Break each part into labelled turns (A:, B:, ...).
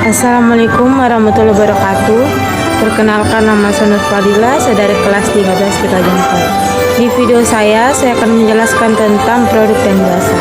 A: Assalamualaikum warahmatullahi wabarakatuh. Perkenalkan, nama saya Nur Fadila, saya dari kelas 13 di Kajian 4. Di video saya akan menjelaskan tentang produk dan jasa.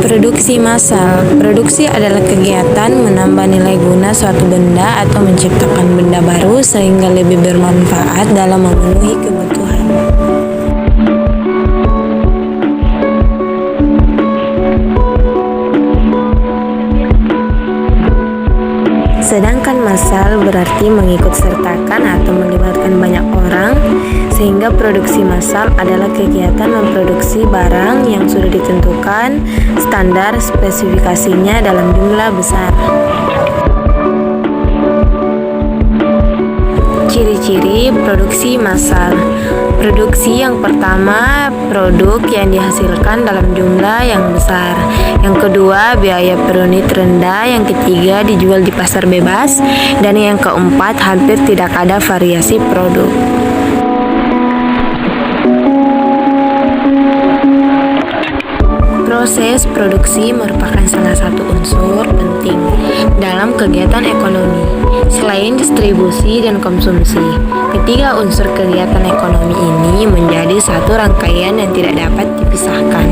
A: Produksi massal. Produksi adalah kegiatan menambah nilai guna suatu benda atau menciptakan benda baru sehingga lebih bermanfaat dalam memenuhi kebutuhan. Sedangkan massal berarti mengikut sertakan atau melibatkan banyak orang, sehingga produksi massal adalah kegiatan memproduksi barang yang sudah ditentukan standar spesifikasinya dalam jumlah besar. Ciri-ciri produksi massal. Produksi yang pertama, produk yang dihasilkan dalam jumlah yang besar. Yang kedua, biaya per unit rendah. Yang ketiga, dijual di pasar bebas. Dan yang keempat, hampir tidak ada variasi produk. Proses produksi merupakan salah satu unsur penting dalam kegiatan ekonomi, selain distribusi dan konsumsi. Ketiga unsur kegiatan ekonomi ini menjadi satu rangkaian yang tidak dapat dipisahkan.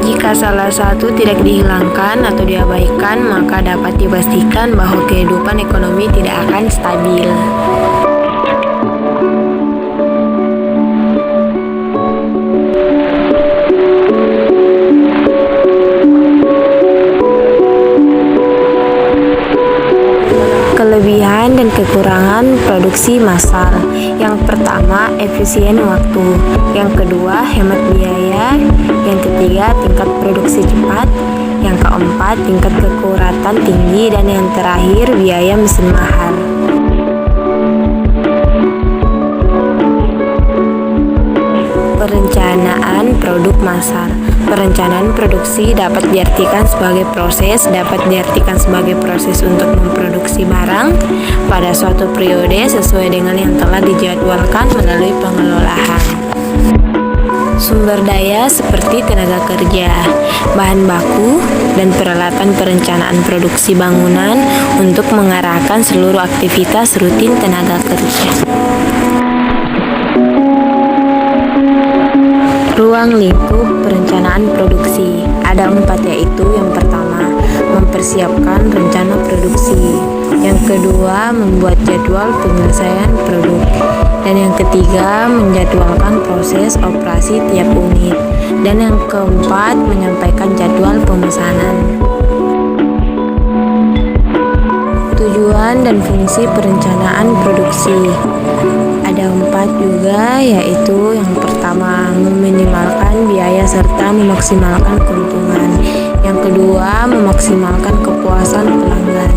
A: Jika salah satu tidak dihilangkan atau diabaikan, maka dapat dipastikan bahwa kehidupan ekonomi tidak akan stabil. Kelebihan dan kekurangan produksi massal. Yang pertama, efisien waktu. Yang kedua, hemat biaya. Yang ketiga, tingkat produksi cepat. Yang keempat, tingkat kekuratan tinggi. Dan yang terakhir, biaya mesin mahal. Perencanaan produk massal. Perencanaan produksi dapat diartikan sebagai proses untuk memproduksi barang pada suatu periode sesuai dengan yang telah dijadwalkan melalui pengelolaan. Sumber daya seperti tenaga kerja, bahan baku, dan peralatan perencanaan produksi bangunan untuk mengarahkan seluruh aktivitas rutin tenaga kerja. Ruang lingkup perencanaan produksi. Ada 4, yaitu yang pertama, mempersiapkan rencana produksi. Yang kedua, membuat jadwal penyelesaian produk. Dan yang ketiga, menjadwalkan proses operasi tiap unit. Dan yang keempat, menyampaikan jadwal pemesanan. Tujuan dan fungsi perencanaan produksi. Ada 4 juga, yaitu yang pertama, meminimalkan biaya serta memaksimalkan keuntungan. Yang kedua, memaksimalkan kepuasan pelanggan.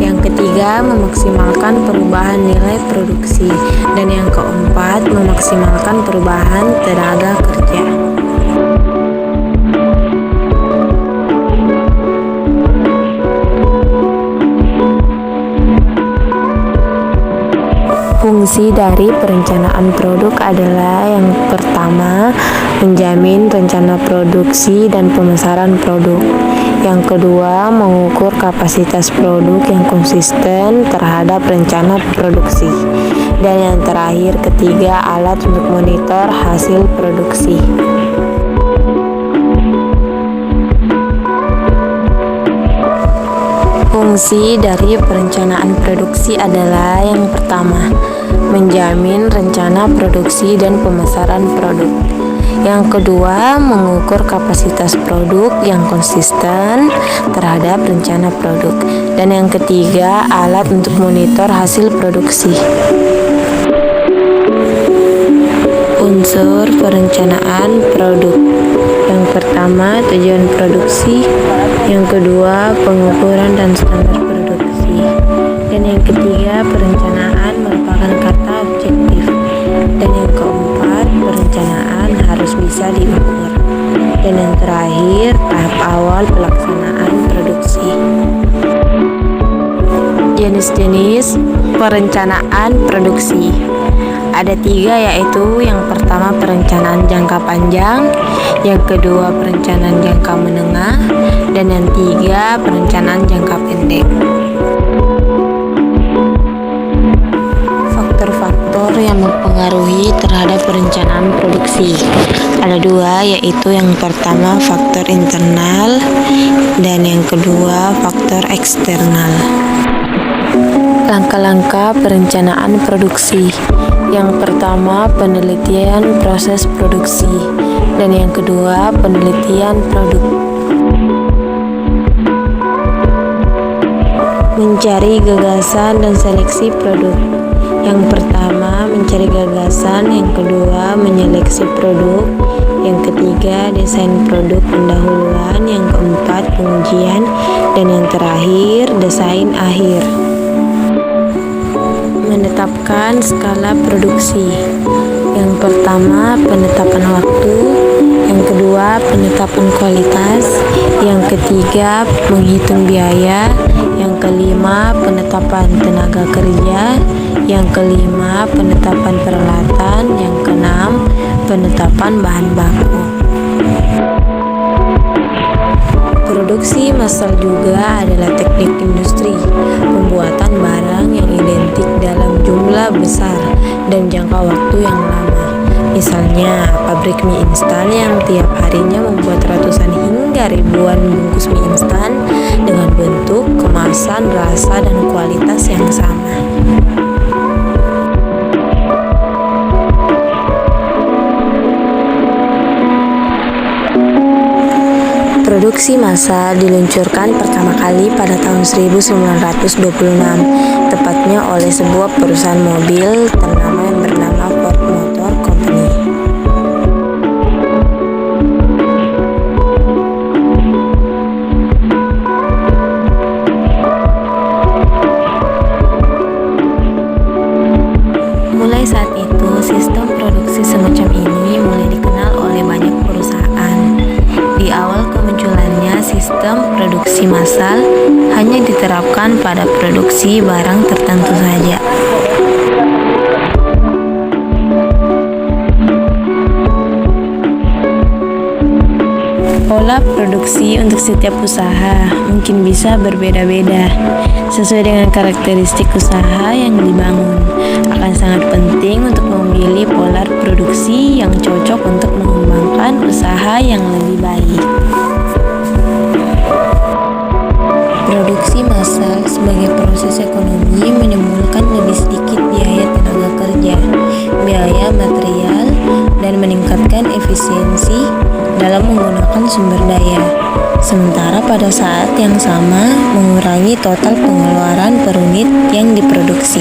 A: Yang ketiga, memaksimalkan perubahan nilai produksi. Dan yang keempat, memaksimalkan perubahan tenaga kerja. Fungsi dari perencanaan produk adalah yang pertama, menjamin rencana produksi dan pemasaran produk. Yang kedua, mengukur kapasitas produk yang konsisten terhadap rencana produksi. Dan yang terakhir, ketiga, alat untuk monitor hasil produksi. Fungsi dari perencanaan produksi adalah yang pertama, menjamin rencana produksi dan pemasaran produk. Yang kedua, mengukur kapasitas produk yang konsisten terhadap rencana produk. Dan yang ketiga, alat untuk monitor hasil produksi. Unsur perencanaan produk. Yang pertama, tujuan produksi. Yang kedua, pengukuran dan standar produksi. Dan yang ketiga, perencanaan merupakan kata objektif. Dan yang keempat, perencanaan harus bisa diukur. Dan yang terakhir, tahap awal pelaksanaan produksi. Jenis-jenis perencanaan produksi. Ada 3, yaitu yang pertama perencanaan jangka panjang, yang kedua perencanaan jangka menengah, dan yang 3 perencanaan jangka pendek. Faktor-faktor yang mempengaruhi terhadap perencanaan produksi ada 2, yaitu yang pertama faktor internal dan yang kedua faktor eksternal. Langkah-langkah perencanaan produksi. Yang pertama, penelitian proses produksi, dan yang kedua, penelitian produk. Mencari gagasan dan seleksi produk. Yang pertama, mencari gagasan, yang kedua, menyeleksi produk, yang ketiga, desain produk pendahuluan, yang keempat, pengujian, dan yang terakhir, desain akhir. Menetapkan skala produksi. Yang pertama, penetapan waktu, yang kedua, penetapan kualitas, yang ketiga, menghitung biaya, yang kelima, penetapan tenaga kerja, yang kelima, penetapan peralatan, yang keenam, penetapan bahan baku. Produksi massal juga adalah teknik industri pembuatan barang yang identik dalam jumlah besar dan jangka waktu yang lama. Misalnya, pabrik mie instan yang tiap harinya membuat ratusan hingga ribuan bungkus mie instan dengan bentuk, kemasan, rasa, dan kualitas yang sama. Produksi massal diluncurkan pertama kali pada tahun 1926, tepatnya oleh sebuah perusahaan mobil ternama yang bernama Ford Motor Company. Mulai saat itu, sistem produksi semacam ini mulai dikenal oleh banyak perusahaan. Di awal kemunculannya, sistem produksi massal hanya diterapkan pada produksi barang tertentu saja. Pola produksi untuk setiap usaha mungkin bisa berbeda-beda sesuai dengan karakteristik usaha yang dibangun. Akan sangat penting untuk memilih pola produksi yang cocok untuk mengembangkan usaha yang lebih baik. Produksi massal sebagai proses ekonomi menimbulkan lebih sedikit biaya tenaga kerja, biaya material, dan meningkatkan efisiensi dalam menggunakan sumber daya. Sementara pada saat yang sama mengurangi total pengeluaran per unit yang diproduksi.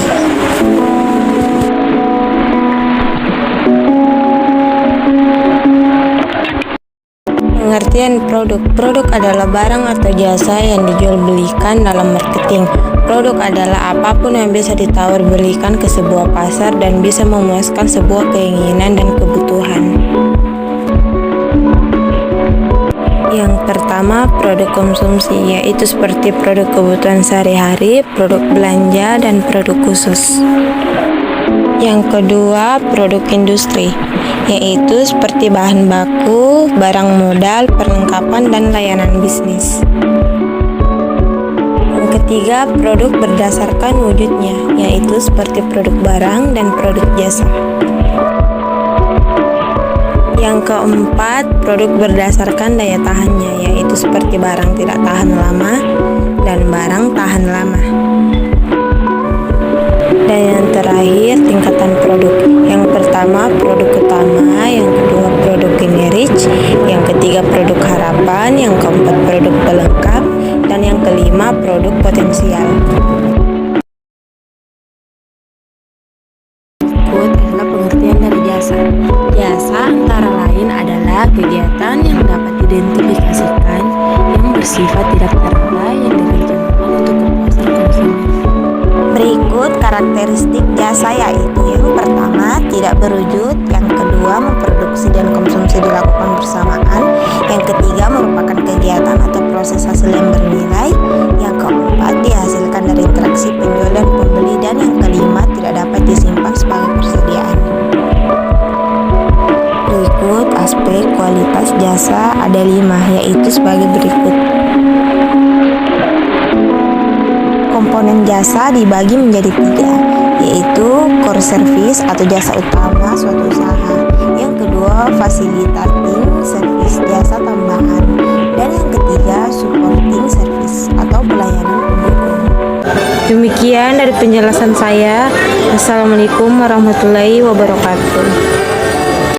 A: Pengertian produk. Produk adalah barang atau jasa yang dijual-belikan dalam marketing. Produk adalah apapun yang bisa ditawar-belikan ke sebuah pasar dan bisa memuaskan sebuah keinginan dan kebutuhan. Yang pertama, produk konsumsi, yaitu seperti produk kebutuhan sehari-hari, produk belanja, dan produk khusus. Yang kedua, produk industri, yaitu seperti bahan baku, barang modal, perlengkapan, dan layanan bisnis. Yang ketiga, produk berdasarkan wujudnya, yaitu seperti produk barang dan produk jasa. Yang keempat, produk berdasarkan daya tahannya, yaitu seperti barang tidak tahan lama dan barang tahan lama. Dan yang terakhir, tingkatan produk. Yang pertama, produk utama, yang kedua, produk generik, yang ketiga, produk harapan, yang keempat, produk pelengkap, dan yang kelima, produk potensial. Adalah pengertian dari jasa. Jasa antara lain adalah kegiatan yang dapat diidentifikasikan yang bersifat tidak terarah yang direncanakan untuk kepuasan konsumen. Berikut karakteristik jasa, yaitu yang pertama, tidak berwujud, yang kedua, memproduksi dan konsumsi dilakukan bersamaan, yang ketiga, merupakan kegiatan atau proses hasil yang bernilai, yang keempat, dihasilkan dari interaksi penjual dan pembeli, dan yang kelima, tidak dapat disimpan sebagai persediaan. berikut. Komponen jasa dibagi menjadi 3, yaitu core service atau jasa utama suatu usaha. Yang kedua, facilitating service jasa tambahan. Dan yang ketiga, supporting service atau pelayanan pendukung. Demikian dari penjelasan saya. Assalamualaikum warahmatullahi wabarakatuh.